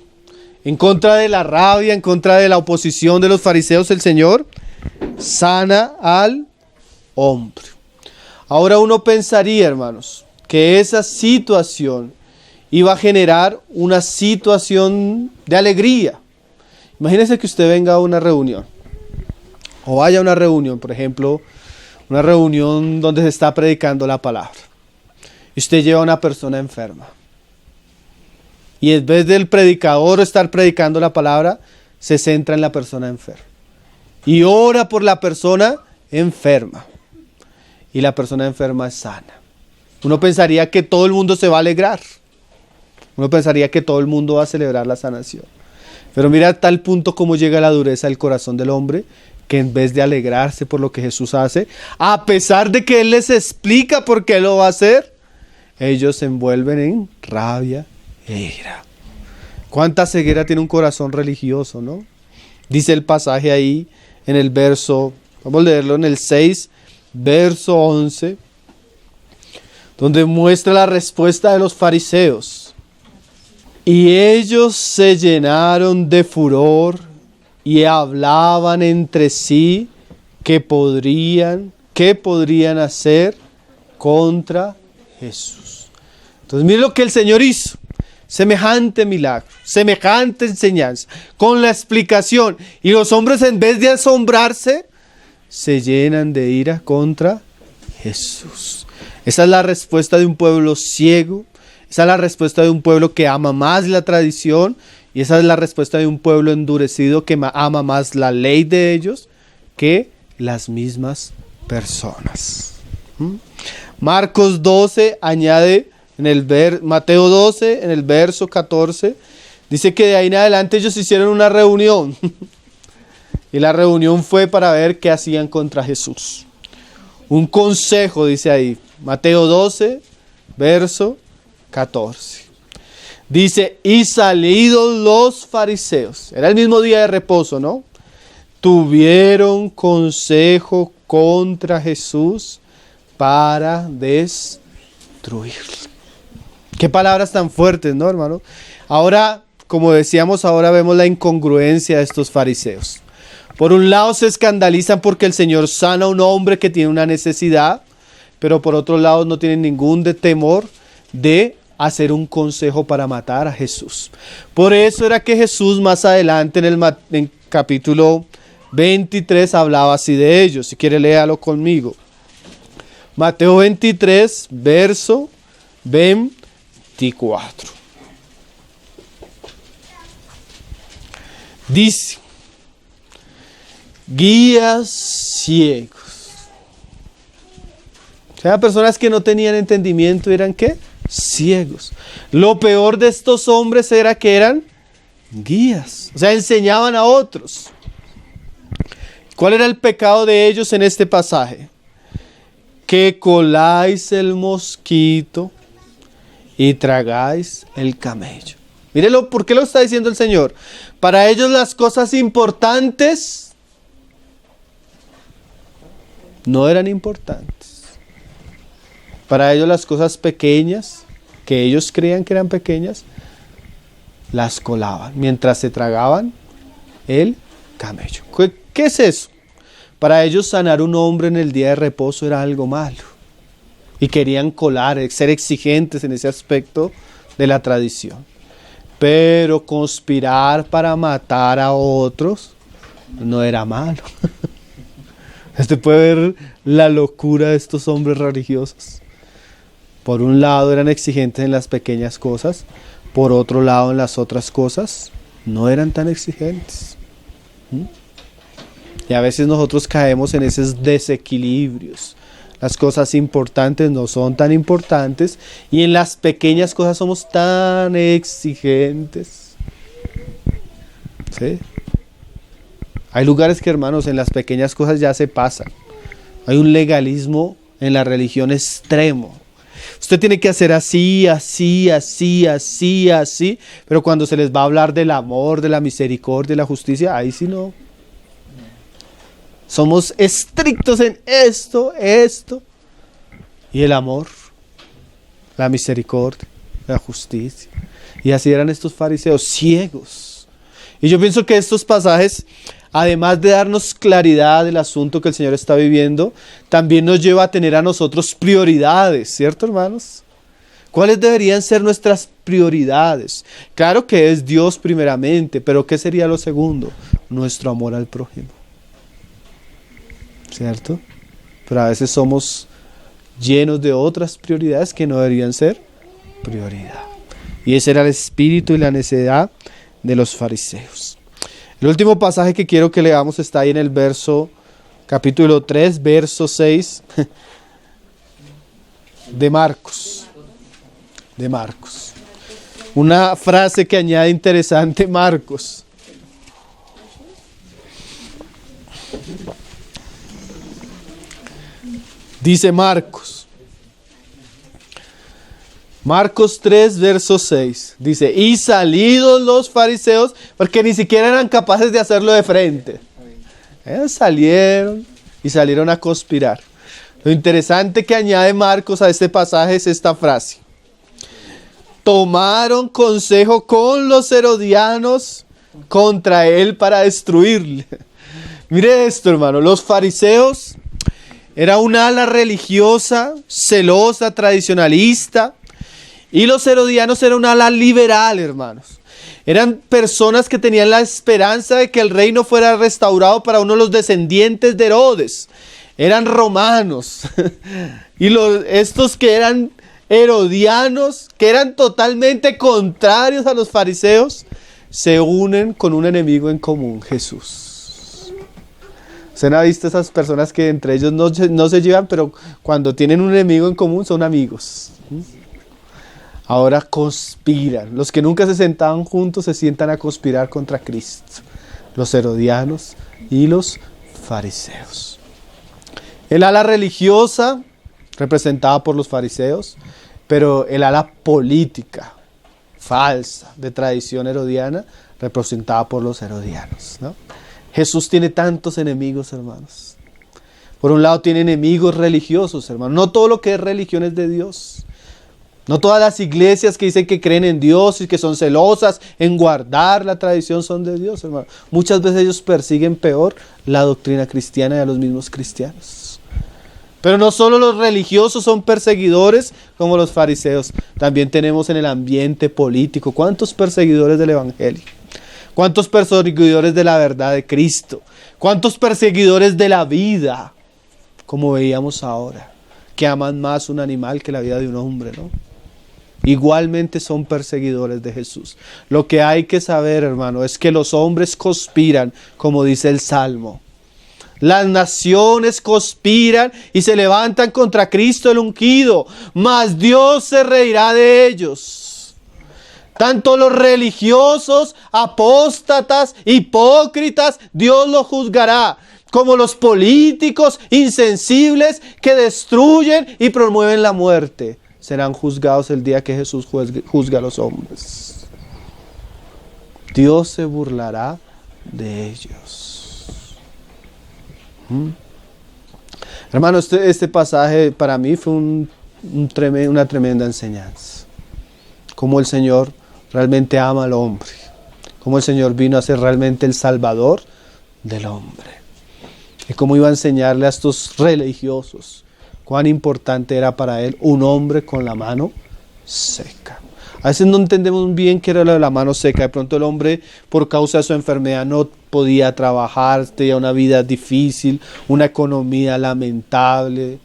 En contra de la rabia, en contra de la oposición de los fariseos, el Señor sana al hombre. Ahora uno pensaría, hermanos, que esa situación iba a generar una situación de alegría. Imagínense que usted venga a una reunión, o vaya a una reunión, por ejemplo, una reunión donde se está predicando la palabra, y usted lleva a una persona enferma. Y en vez del predicador estar predicando la palabra, se centra en la persona enferma. Y ora por la persona enferma. Y la persona enferma es sana. Uno pensaría que todo el mundo se va a alegrar. Uno pensaría que todo el mundo va a celebrar la sanación. Pero mira a tal punto como llega la dureza del corazón del hombre, que en vez de alegrarse por lo que Jesús hace, a pesar de que Él les explica por qué lo va a hacer, ellos se envuelven en rabia e ira. Cuánta ceguera tiene un corazón religioso, ¿no? Dice el pasaje ahí en el verso, vamos a leerlo en el 6, verso 11, donde muestra la respuesta de los fariseos. Y ellos se llenaron de furor y hablaban entre sí qué podrían hacer contra Jesús. Entonces mire lo que el Señor hizo. Semejante milagro, semejante enseñanza, con la explicación. Y los hombres, en vez de asombrarse, se llenan de ira contra Jesús. Esa es la respuesta de un pueblo ciego. Esa es la respuesta de un pueblo que ama más la tradición. Y esa es la respuesta de un pueblo endurecido que ama más la ley de ellos que las mismas personas. Marcos 12 añade... Mateo 12, en el verso 14, dice que de ahí en adelante ellos hicieron una reunión. Y la reunión fue para ver qué hacían contra Jesús. Un consejo, dice ahí. Mateo 12, verso 14. Dice, y salidos los fariseos. Era el mismo día de reposo, ¿no? Tuvieron consejo contra Jesús para destruirlo. Qué palabras tan fuertes, ¿no, hermano? Ahora, como decíamos, ahora vemos la incongruencia de estos fariseos. Por un lado se escandalizan porque el Señor sana a un hombre que tiene una necesidad, pero por otro lado no tienen ningún temor de hacer un consejo para matar a Jesús. Por eso era que Jesús más adelante en capítulo 23 hablaba así de ellos. Si quiere, léalo conmigo. Mateo 23, verso 24. Dice, guías ciegos. O sea, personas que no tenían entendimiento eran ¿qué? Ciegos. Lo peor de estos hombres era que eran guías. O sea, enseñaban a otros. ¿Cuál era el pecado de ellos en este pasaje? Que coláis el mosquito y tragáis el camello. Mírelo, ¿por qué lo está diciendo el Señor? Para ellos las cosas importantes no eran importantes. Para ellos las cosas pequeñas, que ellos creían que eran pequeñas, las colaban mientras se tragaban el camello. ¿Qué es eso? Para ellos sanar un hombre en el día de reposo era algo malo. Y querían colar, ser exigentes en ese aspecto de la tradición. Pero conspirar para matar a otros no era malo. Usted puede ver la locura de estos hombres religiosos. Por un lado eran exigentes en las pequeñas cosas, por otro lado en las otras cosas no eran tan exigentes. Y a veces nosotros caemos en esos desequilibrios. Las cosas importantes no son tan importantes y en las pequeñas cosas somos tan exigentes. ¿Sí? Hay lugares que, hermanos, en las pequeñas cosas ya se pasan. Hay un legalismo en la religión extremo. Usted tiene que hacer así, así, así, así, así, pero cuando se les va a hablar del amor, de la misericordia, de la justicia, ahí sí no. Somos estrictos en esto y el amor, la misericordia, la justicia. Y así eran estos fariseos, ciegos. Y yo pienso que estos pasajes, además de darnos claridad del asunto que el Señor está viviendo, también nos lleva a tener a nosotros prioridades, ¿cierto, hermanos? ¿Cuáles deberían ser nuestras prioridades? Claro que es Dios primeramente, pero ¿qué sería lo segundo? Nuestro amor al prójimo. ¿Cierto? Pero a veces somos llenos de otras prioridades que no deberían ser prioridad. Y ese era el espíritu y la necedad de los fariseos. El último pasaje que quiero que leamos está ahí en el capítulo 3, verso 6 de Marcos. De Marcos. Una frase que añade interesante Marcos. Dice Marcos 3, verso 6. Dice, y salidos los fariseos, porque ni siquiera eran capaces de hacerlo de frente. Ellos salieron a conspirar. Lo interesante que añade Marcos a este pasaje es esta frase. Tomaron consejo con los herodianos contra él para destruirle. Mire esto, hermano, los fariseos era un ala religiosa, celosa, tradicionalista. Y los herodianos eran un ala liberal, hermanos. Eran personas que tenían la esperanza de que el reino fuera restaurado para uno de los descendientes de Herodes. Eran romanos. Y estos que eran herodianos, que eran totalmente contrarios a los fariseos, se unen con un enemigo en común, Jesús. ¿Usted no ha visto esas personas que entre ellos no se llevan, pero cuando tienen un enemigo en común son amigos? Ahora conspiran. Los que nunca se sentaban juntos se sientan a conspirar contra Cristo. Los herodianos y los fariseos. El ala religiosa, representada por los fariseos, pero el ala política, falsa, de tradición herodiana, representada por los herodianos, ¿no? Jesús tiene tantos enemigos, hermanos. Por un lado tiene enemigos religiosos, hermanos. No todo lo que es religión es de Dios. No todas las iglesias que dicen que creen en Dios y que son celosas en guardar la tradición son de Dios, hermano. Muchas veces ellos persiguen peor la doctrina cristiana y a los mismos cristianos. Pero no solo los religiosos son perseguidores como los fariseos. También tenemos en el ambiente político. ¿Cuántos perseguidores del evangelio? ¿Cuántos perseguidores de la verdad de Cristo? ¿Cuántos perseguidores de la vida? Como veíamos ahora, que aman más un animal que la vida de un hombre, ¿no? Igualmente son perseguidores de Jesús. Lo que hay que saber, hermano, es que los hombres conspiran, como dice el Salmo. Las naciones conspiran y se levantan contra Cristo el ungido, mas Dios se reirá de ellos. Tanto los religiosos, apóstatas, hipócritas, Dios los juzgará, como los políticos insensibles que destruyen y promueven la muerte. Serán juzgados el día que Jesús juzga a los hombres. Dios se burlará de ellos. Hermano, este pasaje para mí fue una tremenda enseñanza. Cómo el Señor realmente ama al hombre. Cómo el Señor vino a ser realmente el Salvador del hombre. Y cómo iba a enseñarle a estos religiosos cuán importante era para él un hombre con la mano seca. A veces no entendemos bien qué era lo de la mano seca. De pronto el hombre, por causa de su enfermedad, no podía trabajar, tenía una vida difícil, una economía lamentable.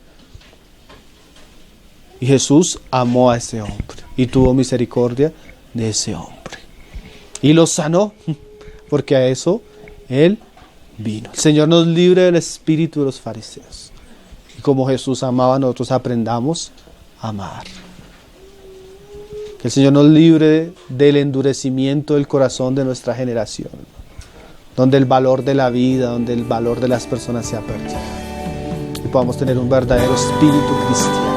Y Jesús amó a ese hombre y tuvo misericordia de ese hombre. Y lo sanó, porque a eso Él vino. El Señor nos libre del espíritu de los fariseos. Y como Jesús amaba, nosotros aprendamos a amar. Que el Señor nos libre del endurecimiento del corazón de nuestra generación, donde el valor de la vida, donde el valor de las personas se ha perdido, y podamos tener un verdadero espíritu cristiano.